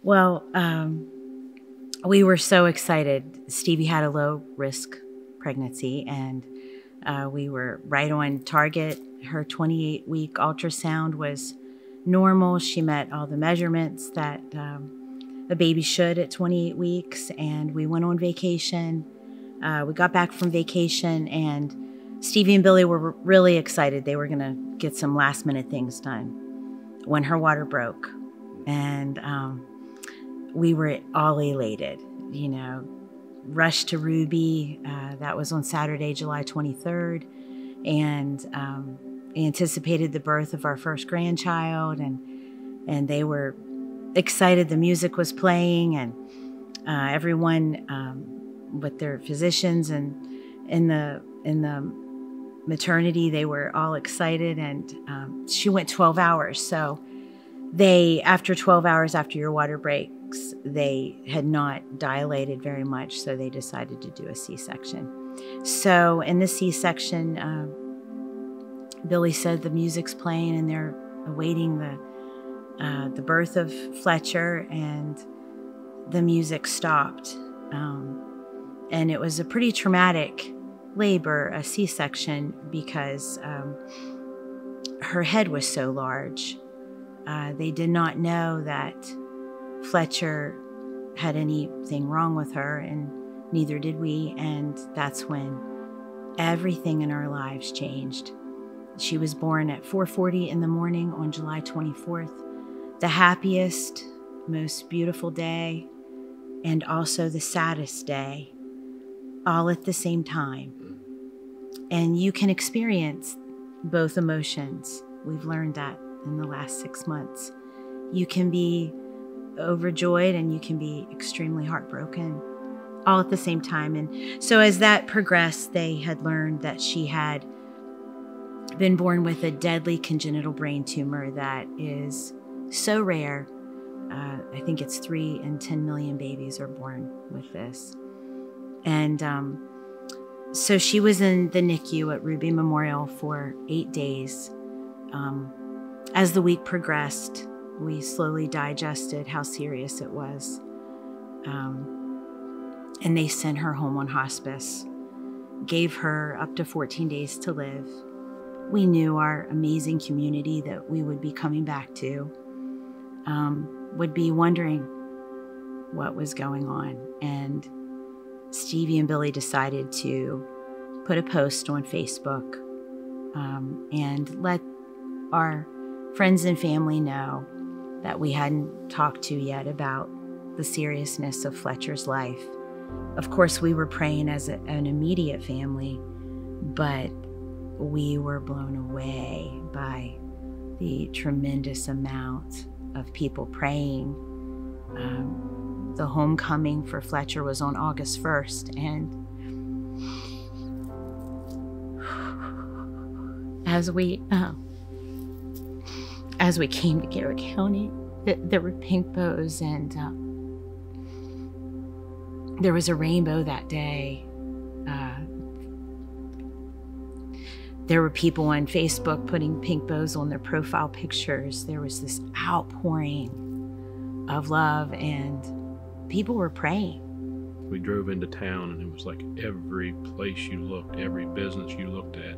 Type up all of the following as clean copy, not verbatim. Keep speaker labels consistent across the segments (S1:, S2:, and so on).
S1: Well, we were so excited. Stevie had a low-risk pregnancy, and we were right on target. Her 28-week ultrasound was normal. She met all the measurements that a baby should at 28 weeks, and we went on vacation. We got back from vacation, and Stevie and Billy were really excited. They were going to get some last-minute things done when her water broke. And we were all elated, you know, rushed to Ruby. That was on Saturday, July 23rd. And anticipated the birth of our first grandchild. And they were excited. The music was playing, and everyone with their physicians and in the maternity, they were all excited. And she went 12 hours. So after 12 hours after your water breaks, they had not dilated very much. So they decided to do a C-section. So in the C-section, Billy said the music's playing and they're awaiting the birth of Fletcher, and the music stopped. And it was a pretty traumatic labor, a C-section, because her head was so large. They did not know that Fletcher had anything wrong with her, and neither did we. And that's when everything in our lives changed. She was born at 4:40 in the morning on July 24th, the happiest, most beautiful day, and also the saddest day, all at the same time. And you can experience both emotions. We've learned that in the last 6 months. You can be overjoyed and you can be extremely heartbroken, all at the same time. And so as that progressed, they had learned that she had been born with a deadly congenital brain tumor that is so rare. I think it's 3 in 10 million babies are born with this. And so she was in the NICU at Ruby Memorial for 8 days. As the week progressed, we slowly digested how serious it was. And they sent her home on hospice, gave her up to 14 days to live. We knew our amazing community that we would be coming back to would be wondering what was going on. And Stevie and Billy decided to put a post on Facebook and let our friends and family know that we hadn't talked to yet about the seriousness of Fletcher's life. Of course, we were praying as an immediate family, but we were blown away by the tremendous amount of people praying. The homecoming for Fletcher was on August 1st, and as we came to Garrett County, there were pink bows, and there was a rainbow that day. There were people on Facebook putting pink bows on their profile pictures. There was this outpouring of love, and people were praying.
S2: We drove into town, and it was like every place you looked, every business you looked at,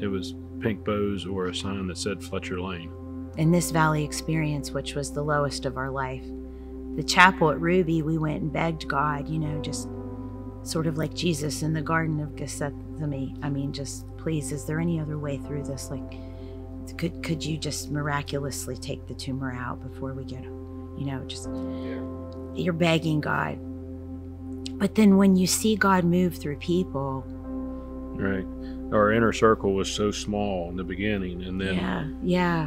S2: it was pink bows or a sign that said Fletcher Lane.
S1: In this valley experience, which was the lowest of our life, the chapel at Ruby, we went and begged God, you know, just sort of like Jesus in the Garden of Gethsemane. I mean, just please, is there any other way through this? Like, could you just miraculously take the tumor out before we get, you know, just, you're begging God. But then when you see God move through people.
S2: Right. Our inner circle was so small in the beginning. And then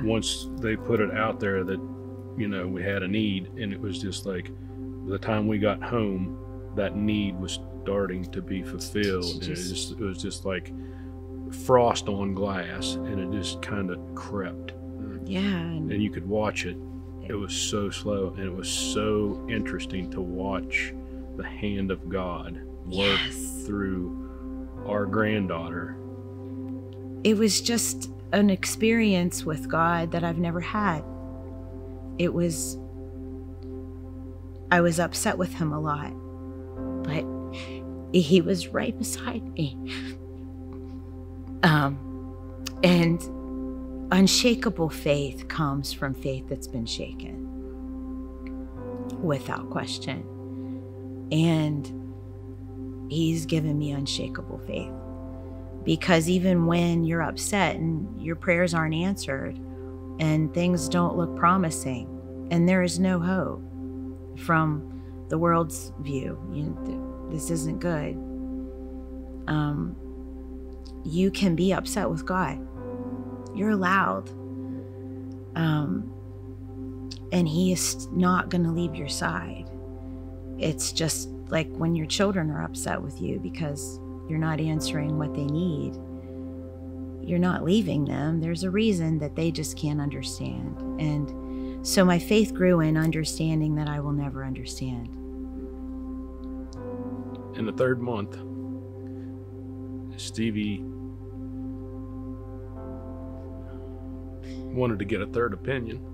S2: once they put it out there that, you know, we had a need, and it was just like, by the time we got home, that need was starting to be fulfilled. And it was just like frost on glass, and it just kind of crept.
S1: Yeah.
S2: And you could watch it. It was so slow, and it was so interesting to watch the hand of God work through our granddaughter.
S1: It was just an experience with God that I've never had. It was I was upset with him a lot, but he was right beside me. And unshakable faith comes from faith that's been shaken, without question. And he's given me unshakable faith, because even when you're upset and your prayers aren't answered and things don't look promising and there is no hope from the world's view, this isn't good, you can be upset with God. You're allowed. And he is not going to leave your side. It's just like when your children are upset with you because you're not answering what they need. You're not leaving them. There's a reason that they just can't understand. And so my faith grew in understanding that I will never understand.
S2: In the 3rd month, Stevie wanted to get a third opinion.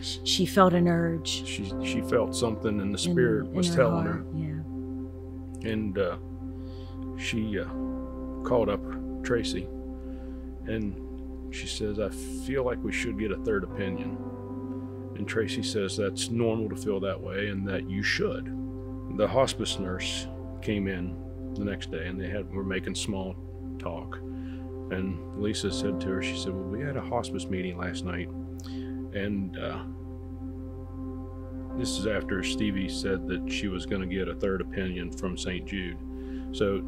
S1: She felt an urge.
S2: She felt something in the spirit was telling her.
S1: Yeah.
S2: And she called up Traci, and she says, I feel like we should get a third opinion. And Traci says that's normal to feel that way and that you should. The hospice nurse came in the next day, and were making small talk. And Lisa said to her, she said, well, we had a hospice meeting last night. And this is after Stevie said that she was going to get a third opinion from St. Jude. So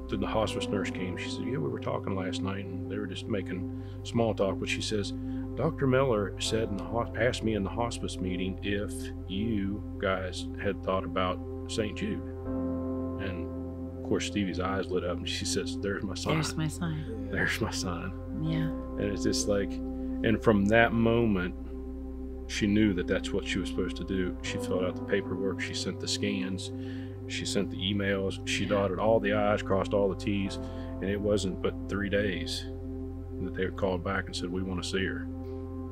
S2: the hospice nurse came. She said, yeah, we were talking last night, and they were just making small talk. But she says, Dr. Miller said asked me in the hospice meeting if you guys had thought about St. Jude. And of course, Stevie's eyes lit up, and she says, there's my sign.
S1: There's my sign.
S2: There's my sign.
S1: Yeah.
S2: And it's just like, and from that moment, she knew that that's what she was supposed to do. She filled out the paperwork. She sent the scans. She sent the emails. She dotted all the I's, crossed all the T's. And it wasn't but 3 days that they called back and said, we want to see her.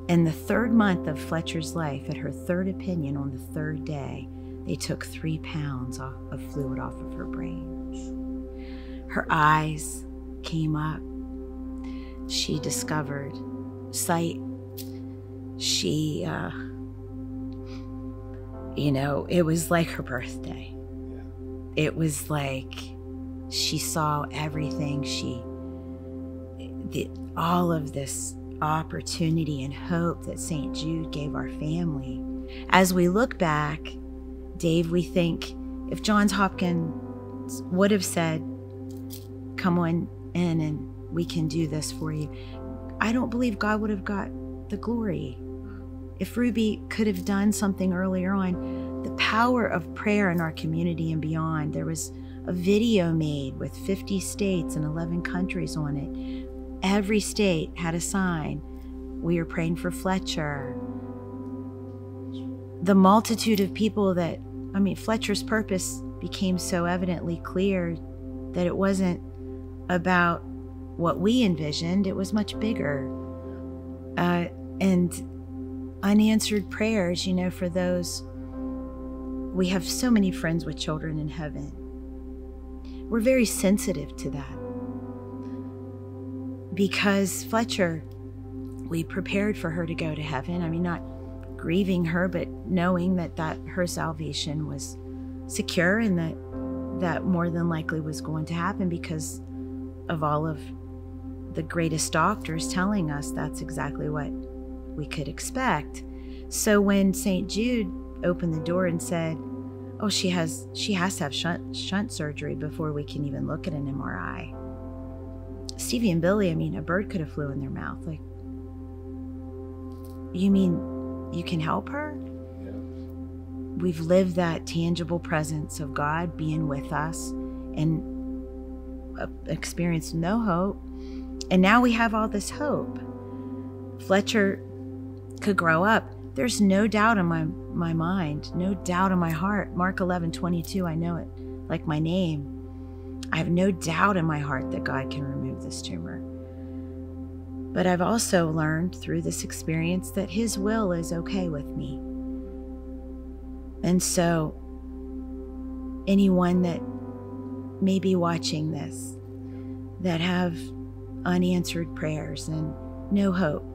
S1: In the 3rd month of Fletcher's life, at her 3rd opinion on the 3rd day, they took 3 pounds of fluid off of her brain. Her eyes came up. She discovered sight. She, it was like her birthday. It was like she saw everything. All of this opportunity and hope that St. Jude gave our family. As we look back, Dave, we think if Johns Hopkins would have said, come on in and we can do this for you, I don't believe God would have got the glory. If Ruby could have done something earlier on, the power of prayer in our community and beyond. There was a video made with 50 states and 11 countries on it. Every state had a sign. We are praying for Fletcher. The multitude of people Fletcher's purpose became so evidently clear that it wasn't about what we envisioned. It was much bigger. And unanswered prayers, for those, we have so many friends with children in heaven. We're very sensitive to that. Because Fletcher, we prepared for her to go to heaven. Not grieving her, but knowing that her salvation was secure and that more than likely was going to happen because of all of the greatest doctors telling us that's exactly what we could expect. So when St. Jude opened the door and said, oh, she has to have shunt surgery before we can even look at an MRI. Stevie and Billy, a bird could have flew in their mouth. Like, you mean you can help her?
S2: Yeah.
S1: We've lived that tangible presence of God being with us and experienced no hope. And now we have all this hope. Fletcher could grow up. There's no doubt in my mind, no doubt in my heart. Mark 11:22, I know it like my name. I have no doubt in my heart that God can remove this tumor. But I've also learned through this experience that His will is okay with me. And so anyone that may be watching this that have unanswered prayers and no hope,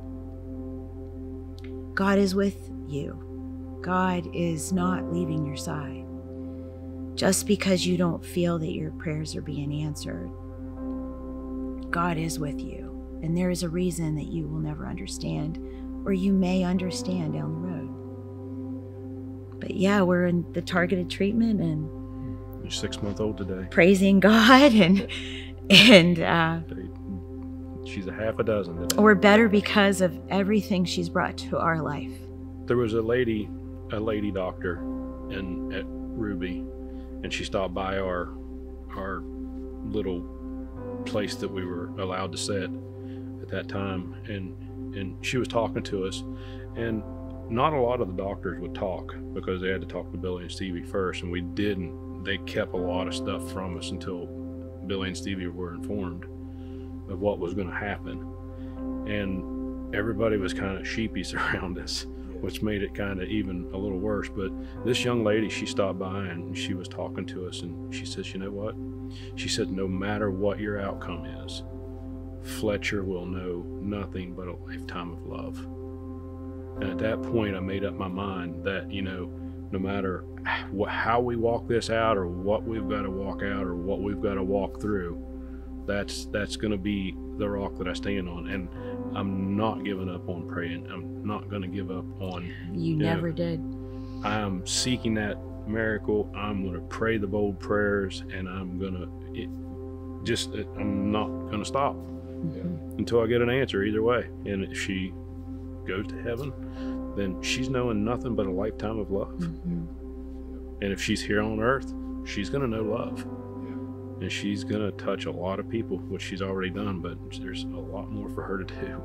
S1: God is with you. God is not leaving your side. Just because you don't feel that your prayers are being answered, God is with you. And there is a reason that you will never understand, or you may understand down the road. But yeah, we're in the targeted treatment, and
S2: you're 6-month-old today.
S1: Praising God, and
S2: she's a half a dozen today.
S1: We're better because of everything she's brought to our life.
S2: There was a lady doctor at Ruby, and she stopped by our little place that we were allowed to sit at that time, and she was talking to us, and not a lot of the doctors would talk because they had to talk to Billy and Stevie first, and we didn't. They kept a lot of stuff from us until Billy and Stevie were informed of what was going to happen, and everybody was kind of sheepish around us, which made it kind of even a little worse. But this young lady, she stopped by and she was talking to us, and she says, you know what? She said, no matter what your outcome is, Fletcher will know nothing but a lifetime of love. And at that point, I made up my mind that, no matter how we walk this out, or what we've got to walk out, or what we've got to walk through, that's going to be the rock that I stand on. And I'm not giving up on praying. I'm not going to give up on...
S1: You never did.
S2: I'm seeking that miracle. I'm going to pray the bold prayers, and I'm not going to stop until I get an answer either way. And if she goes to heaven, then she's knowing nothing but a lifetime of love. And if she's here on earth, she's going to know love. And she's going to touch a lot of people, which she's already done, but there's a lot more for her to do.